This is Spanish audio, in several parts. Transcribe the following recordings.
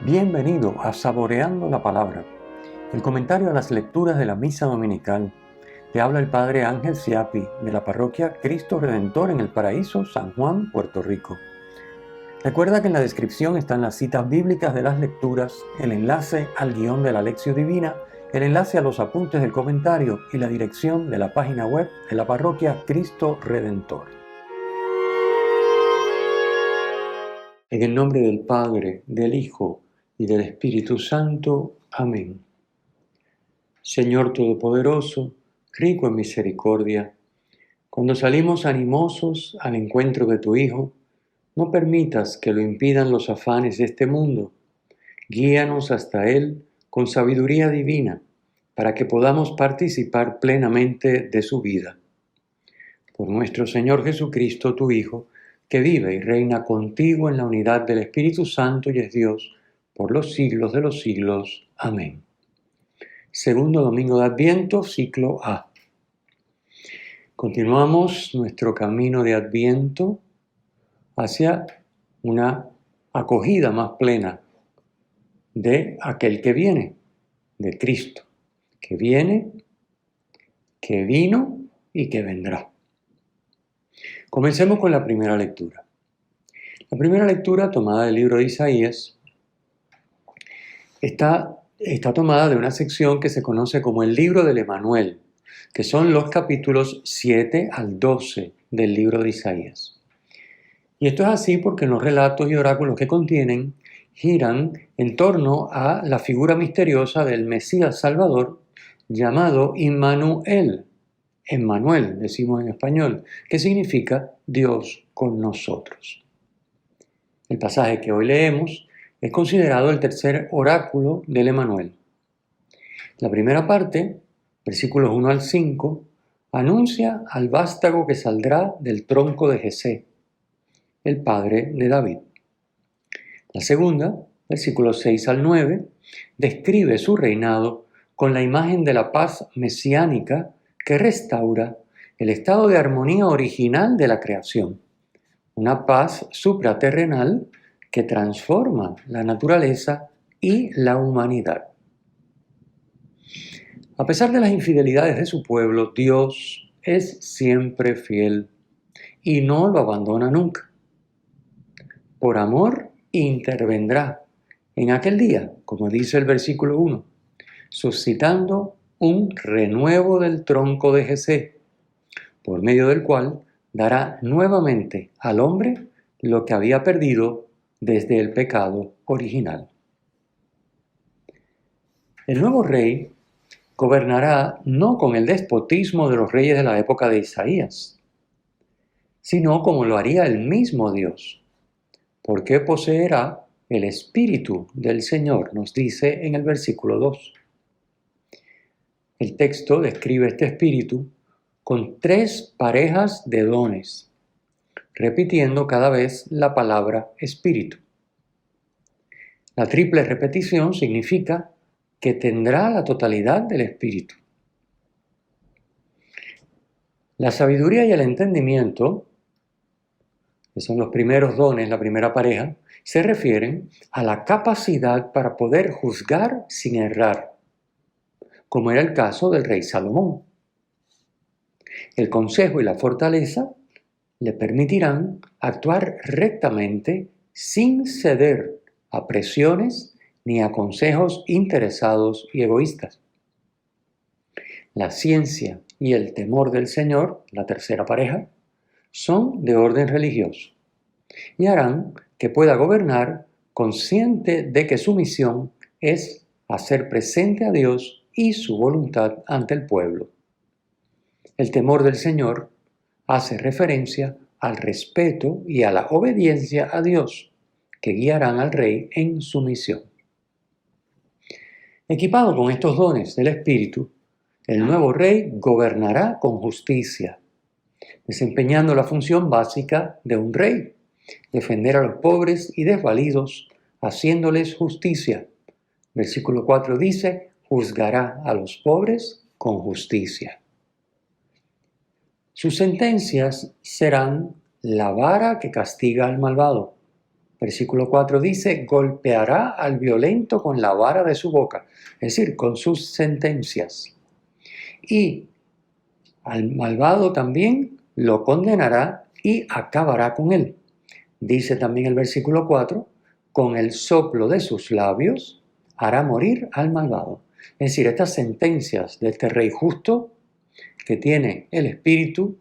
Bienvenido a Saboreando la Palabra, el comentario a las lecturas de la Misa Dominical. Te habla el Padre Ángel Siapi, de la parroquia Cristo Redentor en el Paraíso, San Juan, Puerto Rico. Recuerda que en la descripción están las citas bíblicas de las lecturas, el enlace al guión de la Lección Divina, el enlace a los apuntes del comentario y la dirección de la página web de la parroquia Cristo Redentor. En el nombre del Padre, del Hijo y del Espíritu Santo. Amén. Señor Todopoderoso, rico en misericordia, cuando salimos animosos al encuentro de tu Hijo, no permitas que lo impidan los afanes de este mundo. Guíanos hasta Él con sabiduría divina, para que podamos participar plenamente de su vida. Por nuestro Señor Jesucristo, tu Hijo, que vive y reina contigo en la unidad del Espíritu Santo y es Dios, por los siglos de los siglos. Amén. Segundo domingo de Adviento, ciclo A. Continuamos nuestro camino de Adviento hacia una acogida más plena de aquel que viene, de Cristo, que viene, que vino y que vendrá. Comencemos con la primera lectura. La primera lectura, tomada del libro de Isaías, está tomada de una sección que se conoce como el libro del Emanuel, que son los capítulos 7 al 12 del libro de Isaías. Y esto es así porque los relatos y oráculos que contienen giran en torno a la figura misteriosa del Mesías Salvador llamado Immanuel. Emmanuel, decimos en español, que significa Dios con nosotros. El pasaje que hoy leemos es considerado el tercer oráculo del Emanuel. La primera parte, versículos 1 al 5, anuncia al vástago que saldrá del tronco de Jesé, el padre de David. La segunda, versículos 6 al 9, describe su reinado con la imagen de la paz mesiánica que restaura el estado de armonía original de la creación, una paz supraterrenal que transforma la naturaleza y la humanidad. A pesar de las infidelidades de su pueblo, Dios es siempre fiel y no lo abandona nunca. Por amor intervendrá en aquel día, como dice el versículo 1, suscitando un renuevo del tronco de Jesé, por medio del cual dará nuevamente al hombre lo que había perdido desde el pecado original. El nuevo rey gobernará no con el despotismo de los reyes de la época de Isaías, sino como lo haría el mismo Dios, porque poseerá el Espíritu del Señor, nos dice en el versículo 2. El texto describe este Espíritu con 3 parejas de dones, repitiendo cada vez la palabra Espíritu. La triple repetición significa que tendrá la totalidad del Espíritu. La sabiduría y el entendimiento, que son los primeros dones, la primera pareja, se refieren a la capacidad para poder juzgar sin errar, como era el caso del rey Salomón. El consejo y la fortaleza le permitirán actuar rectamente sin ceder a presiones ni a consejos interesados y egoístas. La ciencia y el temor del Señor, la tercera pareja, son de orden religioso y harán que pueda gobernar consciente de que su misión es hacer presente a Dios y su voluntad ante el pueblo. El temor del Señor hace referencia al respeto y a la obediencia a Dios, que guiarán al rey en su misión. Equipado con estos dones del Espíritu, el nuevo rey gobernará con justicia, desempeñando la función básica de un rey, defender a los pobres y desvalidos, haciéndoles justicia. Versículo 4 dice, juzgará a los pobres con justicia. Sus sentencias serán la vara que castiga al malvado, Versículo 4 dice, golpeará al violento con la vara de su boca, es decir, con sus sentencias. Y al malvado también lo condenará y acabará con él. Dice también el versículo 4, con el soplo de sus labios hará morir al malvado. Es decir, estas sentencias de este rey justo que tiene el espíritu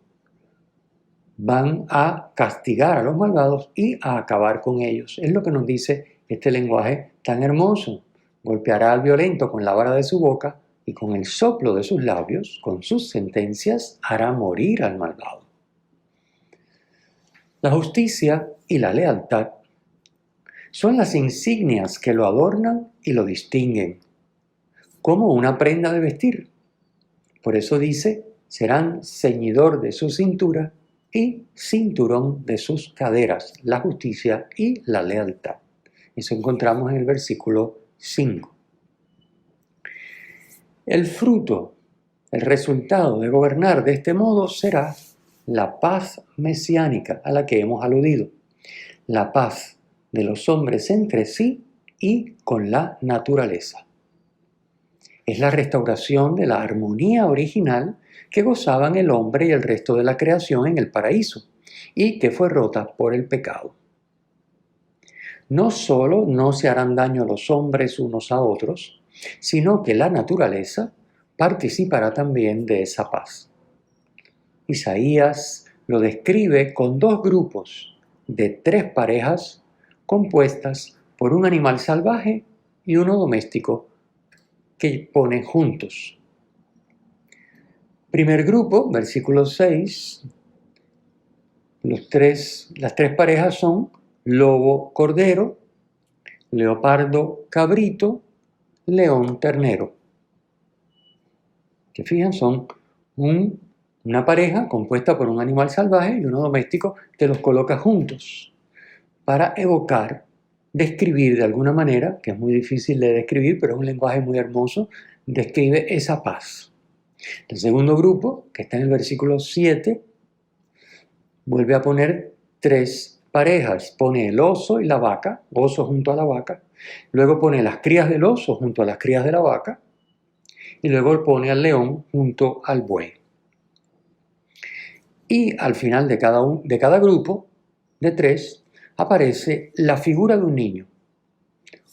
van a castigar a los malvados y a acabar con ellos. Es lo que nos dice este lenguaje tan hermoso. Golpeará al violento con la vara de su boca y con el soplo de sus labios, con sus sentencias, hará morir al malvado. La justicia y la lealtad son las insignias que lo adornan y lo distinguen, como una prenda de vestir. Por eso dice, serán ceñidor de su cintura y cinturón de sus caderas, la justicia y la lealtad. Eso encontramos en el versículo 5. El fruto, el resultado de gobernar de este modo será la paz mesiánica a la que hemos aludido, la paz de los hombres entre sí y con la naturaleza. Es la restauración de la armonía original que gozaban el hombre y el resto de la creación en el paraíso y que fue rota por el pecado. No solo no se harán daño los hombres unos a otros, sino que la naturaleza participará también de esa paz. Isaías lo describe con dos grupos de 3 parejas compuestas por un animal salvaje y uno doméstico que pone juntos. Primer grupo, versículo 6, las tres parejas son lobo cordero, leopardo cabrito, león ternero. ¿Se fijan? Son una pareja compuesta por un animal salvaje y uno doméstico que los coloca juntos para evocar, describir de alguna manera, que es muy difícil de describir, pero es un lenguaje muy hermoso, describe esa paz. El segundo grupo, que está en el versículo 7, vuelve a poner 3 parejas. Pone el oso y la vaca, oso junto a la vaca. Luego pone las crías del oso junto a las crías de la vaca. Y luego pone al león junto al buey. Y al final de cada grupo de 3 aparece la figura de un niño.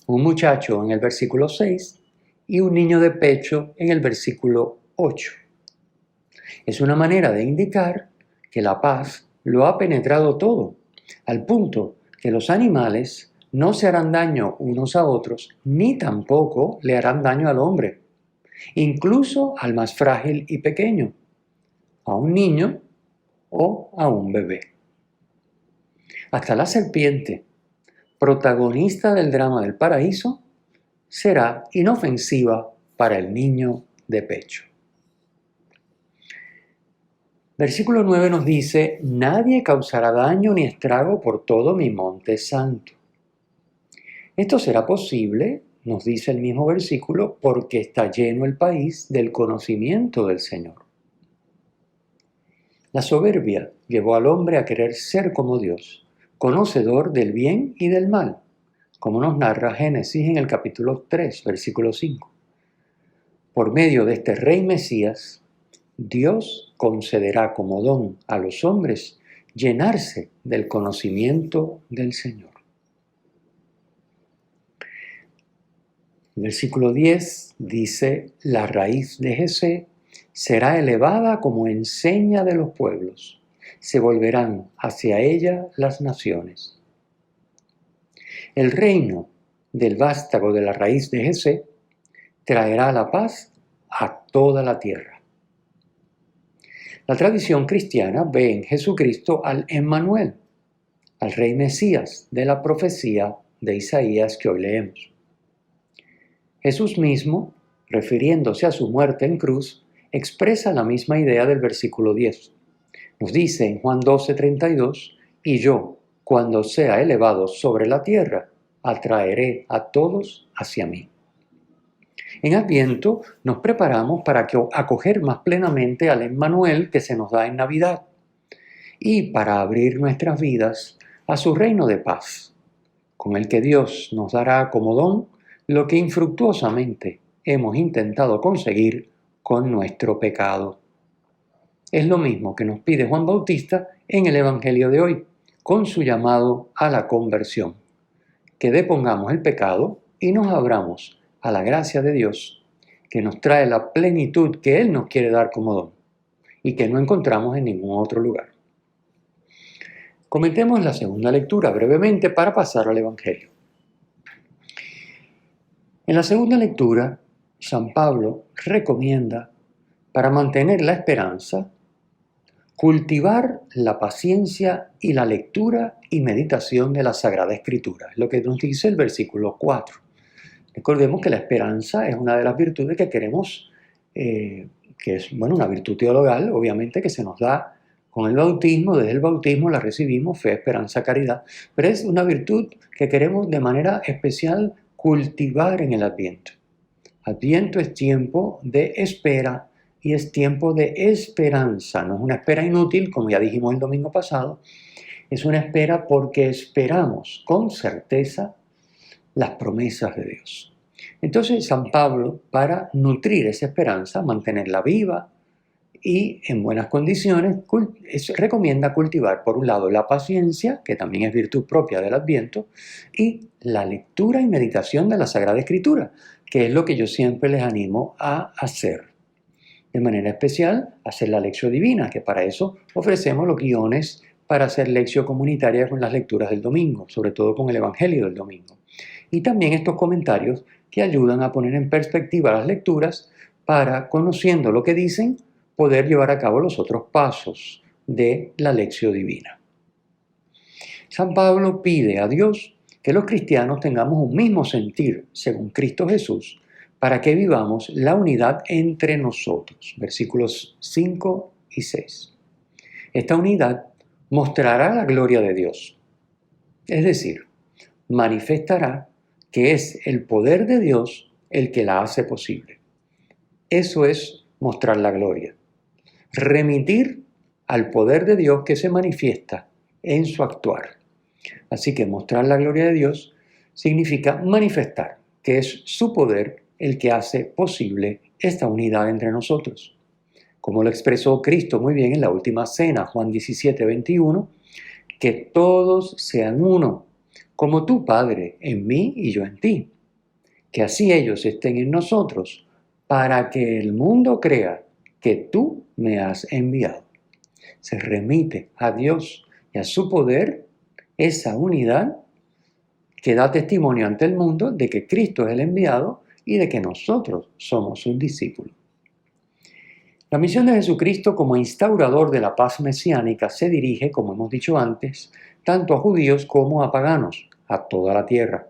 Un muchacho en el versículo 6 y un niño de pecho en el versículo 8. Es una manera de indicar que la paz lo ha penetrado todo, al punto que los animales no se harán daño unos a otros, ni tampoco le harán daño al hombre, incluso al más frágil y pequeño, a un niño o a un bebé. Hasta la serpiente, protagonista del drama del paraíso, será inofensiva para el niño de pecho. Versículo 9 nos dice, nadie causará daño ni estrago por todo mi monte santo. Esto será posible, nos dice el mismo versículo, porque está lleno el país del conocimiento del Señor. La soberbia llevó al hombre a querer ser como Dios, conocedor del bien y del mal, como nos narra Génesis en el capítulo 3, versículo 5. Por medio de este rey Mesías, Dios concederá como don a los hombres llenarse del conocimiento del Señor. El versículo 10 dice, la raíz de Jesé será elevada como enseña de los pueblos, se volverán hacia ella las naciones. El reino del vástago de la raíz de Jesé traerá la paz a toda la tierra. La tradición cristiana ve en Jesucristo al Emmanuel, al rey Mesías de la profecía de Isaías que hoy leemos. Jesús mismo, refiriéndose a su muerte en cruz, expresa la misma idea del versículo 10. Nos dice en Juan 12:32, y yo, cuando sea elevado sobre la tierra, atraeré a todos hacia mí. En Adviento nos preparamos para acoger más plenamente al Emmanuel que se nos da en Navidad y para abrir nuestras vidas a su reino de paz, con el que Dios nos dará como don lo que infructuosamente hemos intentado conseguir con nuestro pecado. Es lo mismo que nos pide Juan Bautista en el Evangelio de hoy, con su llamado a la conversión, que depongamos el pecado y nos abramos a la gracia de Dios, que nos trae la plenitud que Él nos quiere dar como don y que no encontramos en ningún otro lugar. Comentemos la segunda lectura brevemente para pasar al Evangelio. En la segunda lectura, San Pablo recomienda, para mantener la esperanza, cultivar la paciencia y la lectura y meditación de la Sagrada Escritura, lo que nos dice el versículo 4. Recordemos que la esperanza es una de las virtudes que queremos, que es una virtud teologal, obviamente, que se nos da con el bautismo. Desde el bautismo la recibimos, fe, esperanza, caridad, pero es una virtud que queremos de manera especial cultivar en el Adviento. Adviento es tiempo de espera y es tiempo de esperanza. No es una espera inútil, como ya dijimos el domingo pasado, es una espera porque esperamos con certeza las promesas de Dios. Entonces San Pablo, para nutrir esa esperanza, mantenerla viva y en buenas condiciones, recomienda cultivar por un lado la paciencia, que también es virtud propia del Adviento, y la lectura y meditación de la Sagrada Escritura, que es lo que yo siempre les animo a hacer. De manera especial, hacer la lección divina, que para eso ofrecemos los guiones para hacer lección comunitaria con las lecturas del domingo, sobre todo con el Evangelio del domingo. Y también estos comentarios que ayudan a poner en perspectiva las lecturas para, conociendo lo que dicen, poder llevar a cabo los otros pasos de la lección divina. San Pablo pide a Dios que los cristianos tengamos un mismo sentir, según Cristo Jesús, para que vivamos la unidad entre nosotros. Versículos 5 y 6. Esta unidad mostrará la gloria de Dios, es decir, manifestará que es el poder de Dios el que la hace posible. Eso es mostrar la gloria. Remitir al poder de Dios que se manifiesta en su actuar. Así que mostrar la gloria de Dios significa manifestar que es su poder el que hace posible esta unidad entre nosotros. Como lo expresó Cristo muy bien en la última cena, Juan 17, 21, que todos sean uno, como tú, Padre, en mí y yo en ti. Que así ellos estén en nosotros, para que el mundo crea que tú me has enviado. Se remite a Dios y a su poder esa unidad que da testimonio ante el mundo de que Cristo es el enviado y de que nosotros somos sus discípulos. La misión de Jesucristo como instaurador de la paz mesiánica se dirige, como hemos dicho antes, tanto a judíos como a paganos, a toda la tierra.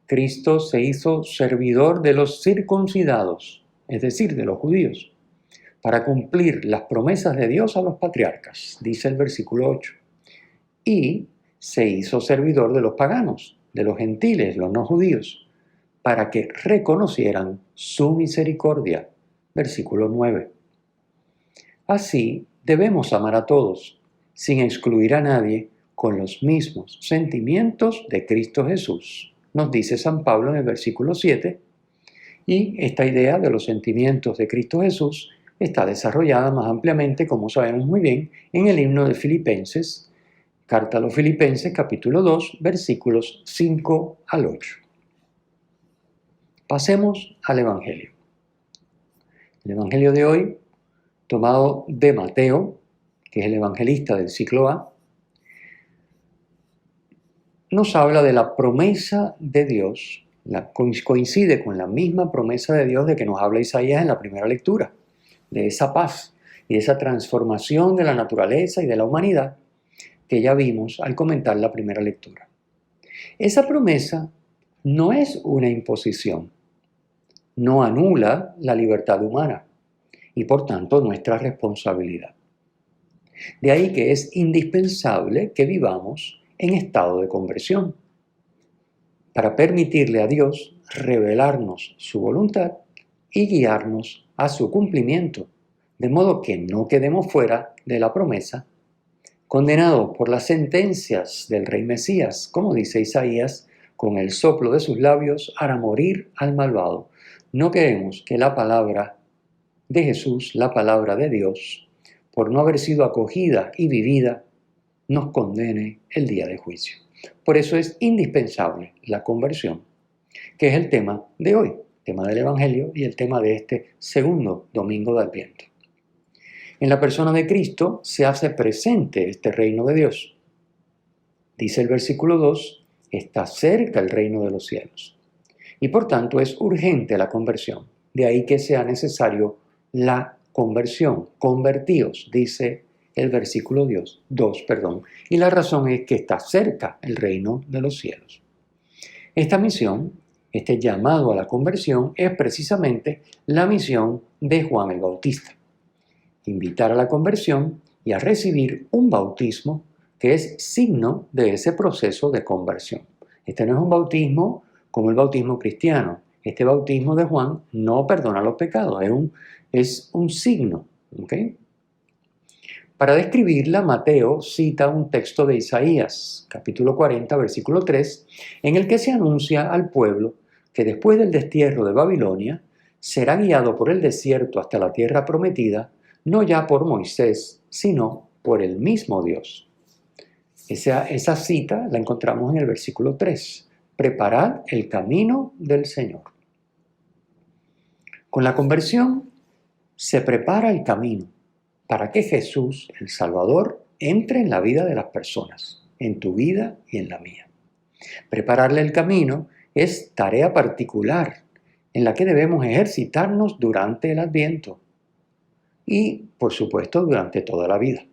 Cristo se hizo servidor de los circuncidados, es decir, de los judíos, para cumplir las promesas de Dios a los patriarcas, dice el versículo 8. Y se hizo servidor de los paganos, de los gentiles, los no judíos, para que reconocieran su misericordia. Versículo 9. Así debemos amar a todos, sin excluir a nadie, con los mismos sentimientos de Cristo Jesús, nos dice San Pablo en el versículo 7, y esta idea de los sentimientos de Cristo Jesús está desarrollada más ampliamente, como sabemos muy bien, en el himno de Filipenses, carta a los Filipenses, capítulo 2, versículos 5 al 8. Pasemos al Evangelio. El Evangelio de hoy, tomado de Mateo, que es el evangelista del ciclo A, nos habla de la promesa de Dios, coincide con la misma promesa de Dios de que nos habla Isaías en la primera lectura, de esa paz y de esa transformación de la naturaleza y de la humanidad que ya vimos al comentar la primera lectura. Esa promesa no es una imposición, no anula la libertad humana y por tanto nuestra responsabilidad. De ahí que es indispensable que vivamos en estado de conversión para permitirle a Dios revelarnos su voluntad y guiarnos a su cumplimiento, de modo que no quedemos fuera de la promesa, condenados por las sentencias del rey Mesías, como dice Isaías, con el soplo de sus labios hará morir al malvado. No queremos que la palabra de Jesús, la palabra de Dios, por no haber sido acogida y vivida, nos condene el día de juicio. Por eso es indispensable la conversión, que es el tema de hoy, tema del Evangelio y el tema de este segundo domingo de Adviento. En la persona de Cristo se hace presente este reino de Dios. Dice el versículo 2, está cerca el reino de los cielos. Y por tanto es urgente la conversión. De ahí que sea necesario la conversión. Convertíos, dice el versículo 2. Y la razón es que está cerca el reino de los cielos. Esta misión, este llamado a la conversión, es precisamente la misión de Juan el Bautista. Invitar a la conversión y a recibir un bautismo que es signo de ese proceso de conversión. Este no es un bautismo como el bautismo cristiano. Este bautismo de Juan no perdona los pecados, es un signo. ¿Okay? Para describirla, Mateo cita un texto de Isaías, capítulo 40, versículo 3, en el que se anuncia al pueblo que después del destierro de Babilonia será guiado por el desierto hasta la tierra prometida, no ya por Moisés, sino por el mismo Dios. Esa cita la encontramos en el versículo 3. Preparad el camino del Señor. Con la conversión se prepara el camino para que Jesús, el Salvador, entre en la vida de las personas, en tu vida y en la mía. Prepararle el camino es tarea particular en la que debemos ejercitarnos durante el Adviento y, por supuesto, durante toda la vida.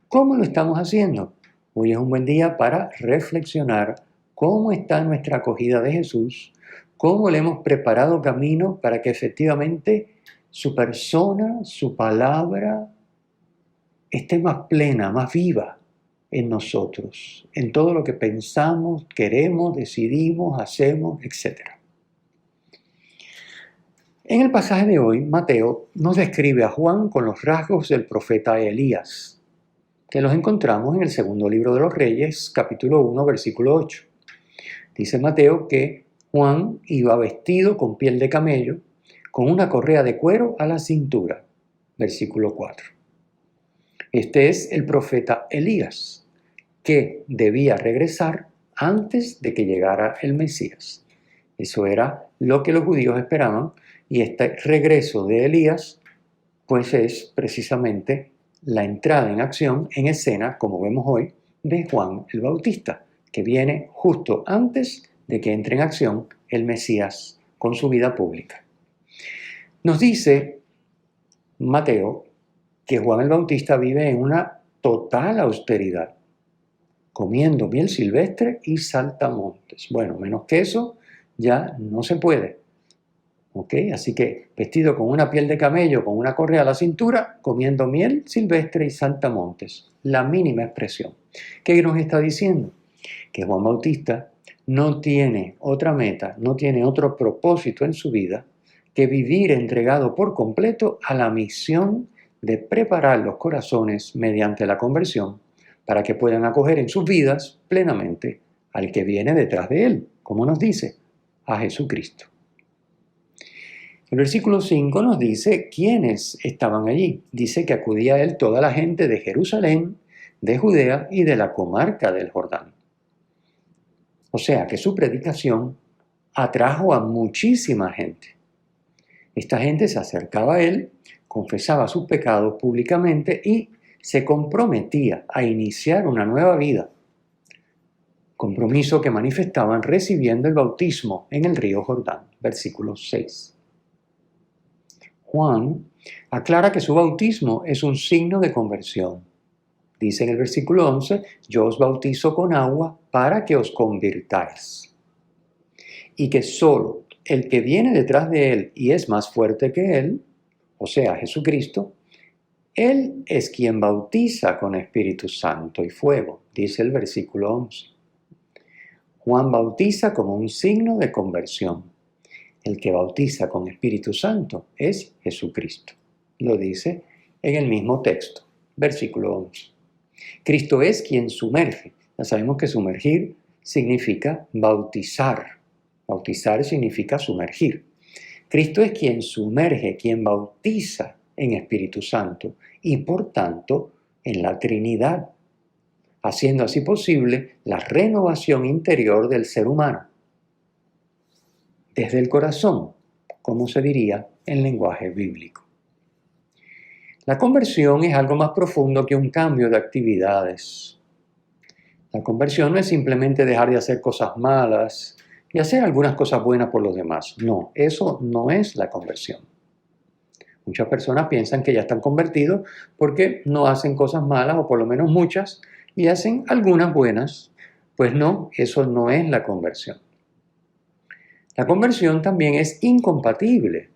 ¿Cómo lo estamos haciendo? Hoy es un buen día para reflexionar cómo está nuestra acogida de Jesús, cómo le hemos preparado camino para que efectivamente su persona, su palabra, esté más plena, más viva en nosotros, en todo lo que pensamos, queremos, decidimos, hacemos, etc. En el pasaje de hoy, Mateo nos describe a Juan con los rasgos del profeta Elías, que los encontramos en el segundo libro de los Reyes, capítulo 1, versículo 8. Dice Mateo que Juan iba vestido con piel de camello, con una correa de cuero a la cintura, versículo 4. Este es el profeta Elías, que debía regresar antes de que llegara el Mesías. Eso era lo que los judíos esperaban, y este regreso de Elías, pues es precisamente la entrada en acción, en escena, como vemos hoy, de Juan el Bautista, que viene justo antes de que entre en acción el Mesías con su vida pública. Nos dice Mateo que Juan el Bautista vive en una total austeridad, comiendo miel silvestre y saltamontes. Bueno, menos que eso ya no se puede. ¿Okay? Así que vestido con una piel de camello, con una correa a la cintura, comiendo miel silvestre y saltamontes. La mínima expresión. ¿Qué nos está diciendo? Que Juan Bautista no tiene otra meta, no tiene otro propósito en su vida que vivir entregado por completo a la misión de preparar los corazones mediante la conversión para que puedan acoger en sus vidas plenamente al que viene detrás de él, como nos dice, a Jesucristo. El versículo 5 nos dice quiénes estaban allí. Dice que acudía a él toda la gente de Jerusalén, de Judea y de la comarca del Jordán. O sea que su predicación atrajo a muchísima gente. Esta gente se acercaba a él, confesaba sus pecados públicamente y se comprometía a iniciar una nueva vida. Compromiso que manifestaban recibiendo el bautismo en el río Jordán. Versículo 6. Juan aclara que su bautismo es un signo de conversión. Dice en el versículo 11, yo os bautizo con agua para que os convirtáis. Y que solo el que viene detrás de él y es más fuerte que él, o sea, Jesucristo, él es quien bautiza con Espíritu Santo y fuego, dice el versículo 11. Juan bautiza como un signo de conversión. El que bautiza con Espíritu Santo es Jesucristo. Lo dice en el mismo texto, versículo 11. Cristo es quien sumerge. Ya sabemos que sumergir significa bautizar. Bautizar significa sumergir. Cristo es quien sumerge, quien bautiza en Espíritu Santo y por tanto en la Trinidad, haciendo así posible la renovación interior del ser humano. Desde el corazón, como se diría en lenguaje bíblico. La conversión es algo más profundo que un cambio de actividades. La conversión no es simplemente dejar de hacer cosas malas y hacer algunas cosas buenas por los demás. No, eso no es la conversión. Muchas personas piensan que ya están convertidos porque no hacen cosas malas, o por lo menos muchas, y hacen algunas buenas. Pues no, eso no es la conversión. La conversión también es incompatible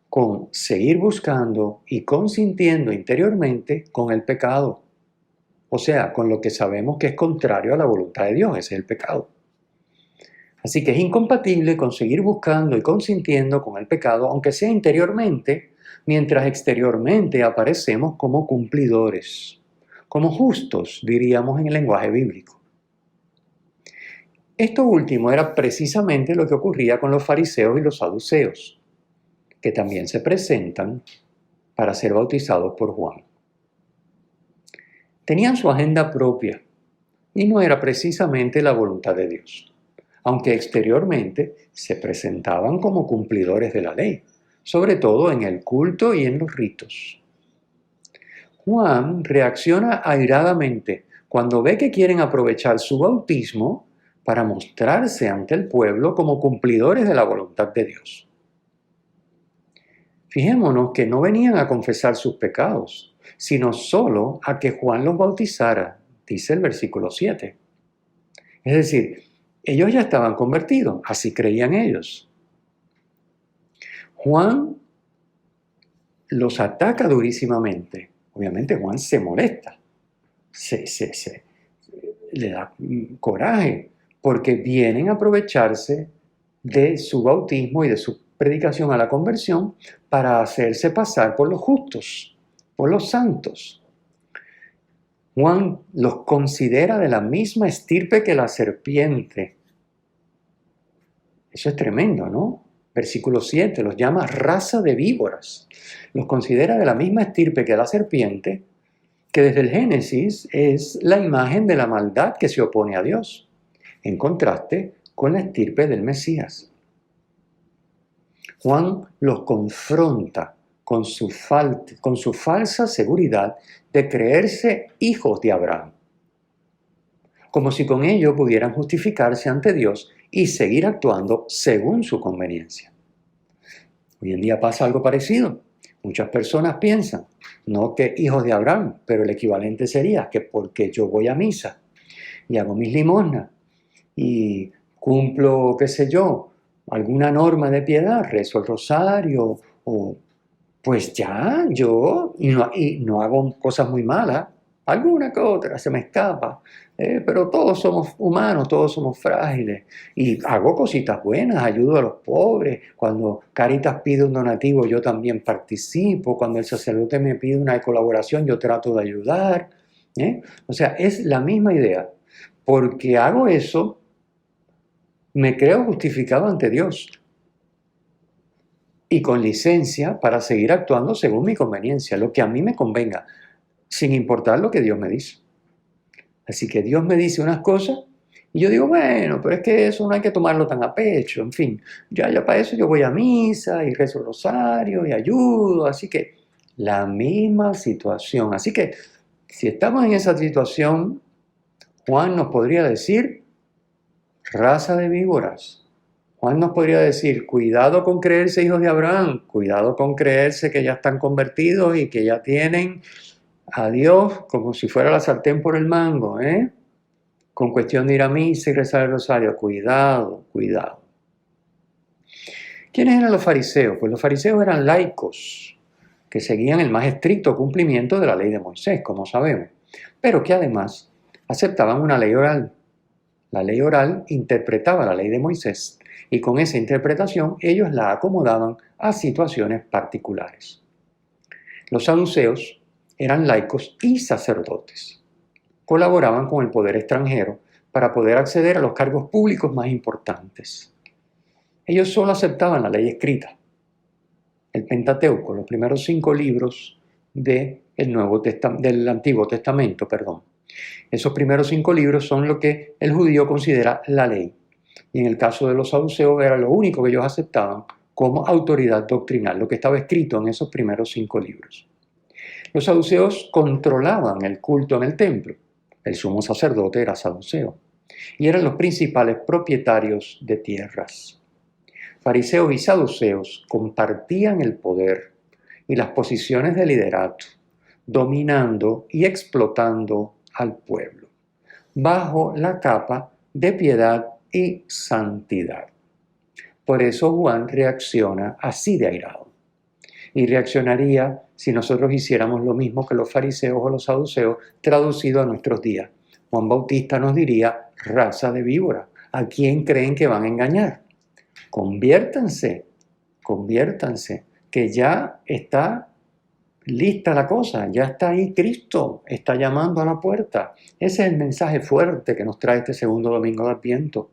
con seguir buscando y consintiendo interiormente con el pecado. O sea, con lo que sabemos que es contrario a la voluntad de Dios, ese es el pecado. Así que es incompatible con seguir buscando y consintiendo con el pecado, aunque sea interiormente, mientras exteriormente aparecemos como cumplidores, como justos, diríamos en el lenguaje bíblico. Esto último era precisamente lo que ocurría con los fariseos y los saduceos, que también se presentan para ser bautizados por Juan. Tenían su agenda propia y no era precisamente la voluntad de Dios, aunque exteriormente se presentaban como cumplidores de la ley, sobre todo en el culto y en los ritos. Juan reacciona airadamente cuando ve que quieren aprovechar su bautismo para mostrarse ante el pueblo como cumplidores de la voluntad de Dios. Fijémonos que no venían a confesar sus pecados, sino solo a que Juan los bautizara, dice el versículo 7. Es decir, ellos ya estaban convertidos, así creían ellos. Juan los ataca durísimamente. Obviamente Juan se molesta, le da coraje, porque vienen a aprovecharse de su bautismo y de su predicación a la conversión para hacerse pasar por los justos, por los santos. Juan los considera de la misma estirpe que la serpiente. Eso es tremendo, ¿no? Versículo 7, los llama raza de víboras. Los considera de la misma estirpe que la serpiente, que desde el Génesis es la imagen de la maldad que se opone a Dios, en contraste con la estirpe del Mesías. Juan los confronta con su falsa seguridad de creerse hijos de Abraham, como si con ello pudieran justificarse ante Dios y seguir actuando según su conveniencia. Hoy en día pasa algo parecido. Muchas personas piensan, no que hijos de Abraham, pero el equivalente sería que porque yo voy a misa y hago mis limosnas y cumplo, qué sé yo, alguna norma de piedad, rezo el rosario, o pues ya yo, y no hago cosas muy malas, alguna que otra se me escapa, pero todos somos humanos, todos somos frágiles, y hago cositas buenas, ayudo a los pobres, cuando Caritas pide un donativo yo también participo, cuando el sacerdote me pide una colaboración yo trato de ayudar, O sea, es la misma idea, porque hago eso, me creo justificado ante Dios y con licencia para seguir actuando según mi conveniencia, lo que a mí me convenga, sin importar lo que Dios me dice. Así que Dios me dice unas cosas y yo digo, bueno, pero es que eso no hay que tomarlo tan a pecho, en fin, ya para eso yo voy a misa y rezo el rosario y ayudo, así que la misma situación. Así que si estamos en esa situación, Juan nos podría decir, raza de víboras. Juan nos podría decir, cuidado con creerse hijos de Abraham, cuidado con creerse que ya están convertidos y que ya tienen a Dios como si fuera la sartén por el mango, con cuestión de ir a misa y rezar el rosario. Cuidado, cuidado. ¿Quiénes eran los fariseos? Pues los fariseos eran laicos que seguían el más estricto cumplimiento de la ley de Moisés, como sabemos, pero que además aceptaban una ley oral. La ley oral interpretaba la ley de Moisés y con esa interpretación ellos la acomodaban a situaciones particulares. Los saduceos eran laicos y sacerdotes. colaboraban con el poder extranjero para poder acceder a los cargos públicos más importantes. Ellos solo aceptaban la ley escrita, el Pentateuco, los primeros 5 libros del Antiguo Testamento. Esos primeros 5 libros son lo que el judío considera la ley. Y en el caso de los saduceos era lo único que ellos aceptaban como autoridad doctrinal, lo que estaba escrito en esos primeros 5 libros. Los saduceos controlaban el culto en el templo. El sumo sacerdote era saduceo y eran los principales propietarios de tierras. Fariseos y saduceos compartían el poder y las posiciones de liderato, dominando y explotando al pueblo, bajo la capa de piedad y santidad. Por eso Juan reacciona así de airado. Y reaccionaría si nosotros hiciéramos lo mismo que los fariseos o los saduceos, traducido a nuestros días. Juan Bautista nos diría: raza de víbora, ¿a quién creen que van a engañar? Conviértanse, que ya está lista la cosa, ya está ahí Cristo, está llamando a la puerta. Ese es el mensaje fuerte que nos trae este segundo domingo de Adviento.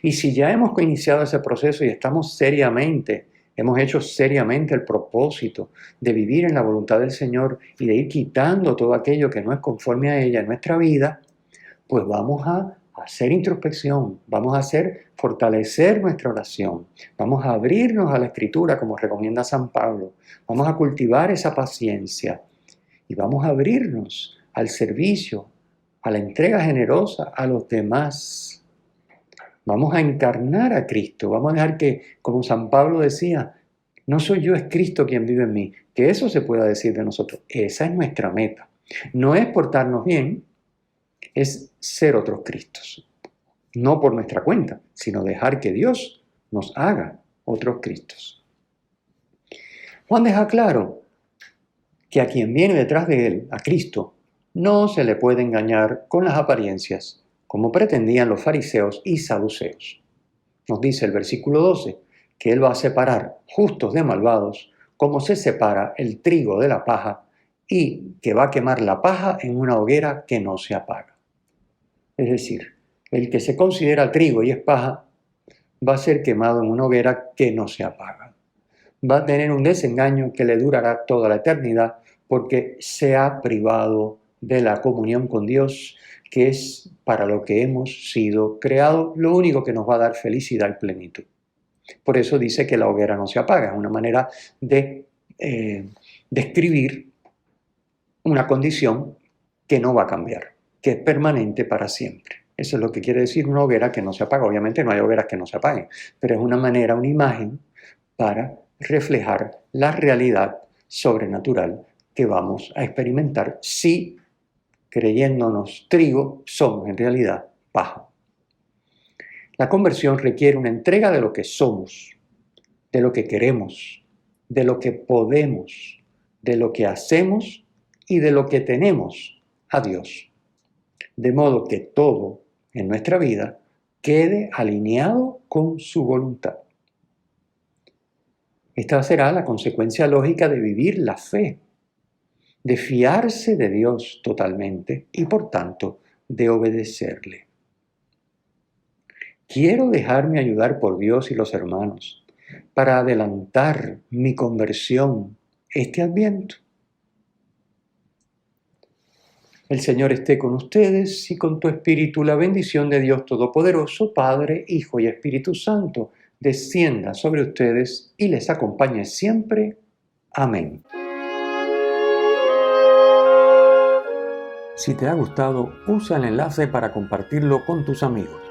Y si ya hemos iniciado ese proceso y hemos hecho seriamente el propósito de vivir en la voluntad del Señor y de ir quitando todo aquello que no es conforme a ella en nuestra vida, pues vamos a hacer introspección, vamos a fortalecer nuestra oración, vamos a abrirnos a la Escritura como recomienda San Pablo, vamos a cultivar esa paciencia y vamos a abrirnos al servicio, a la entrega generosa a los demás. Vamos a encarnar a Cristo, vamos a dejar que, como San Pablo decía, no soy yo, es Cristo quien vive en mí, que eso se pueda decir de nosotros. Esa es nuestra meta. No es portarnos bien, es ser otros Cristos. No por nuestra cuenta, sino dejar que Dios nos haga otros Cristos. Juan deja claro que a quien viene detrás de él, a Cristo, no se le puede engañar con las apariencias, como pretendían los fariseos y saduceos. Nos dice el versículo 12 que Él va a separar justos de malvados, como se separa el trigo de la paja, y que va a quemar la paja en una hoguera que no se apaga. Es decir, el que se considera trigo y es paja va a ser quemado en una hoguera que no se apaga. Va a tener un desengaño que le durará toda la eternidad porque se ha privado de la comunión con Dios, que es para lo que hemos sido creados, lo único que nos va a dar felicidad y plenitud. Por eso dice que la hoguera no se apaga. Es una manera de describir una condición que no va a cambiar, que es permanente para siempre. Eso es lo que quiere decir una hoguera que no se apaga. Obviamente no hay hogueras que no se apaguen, pero es una manera, una imagen para reflejar la realidad sobrenatural que vamos a experimentar si, creyéndonos trigo, somos en realidad paja. La conversión requiere una entrega de lo que somos, de lo que queremos, de lo que podemos, de lo que hacemos y de lo que tenemos a Dios. De modo que todo en nuestra vida quede alineado con su voluntad. Esta será la consecuencia lógica de vivir la fe, de fiarse de Dios totalmente y por tanto de obedecerle. Quiero dejarme ayudar por Dios y los hermanos para adelantar mi conversión este Adviento. El Señor esté con ustedes y con tu espíritu. La bendición de Dios Todopoderoso, Padre, Hijo y Espíritu Santo, descienda sobre ustedes y les acompañe siempre. Amén. Si te ha gustado, usa el enlace para compartirlo con tus amigos.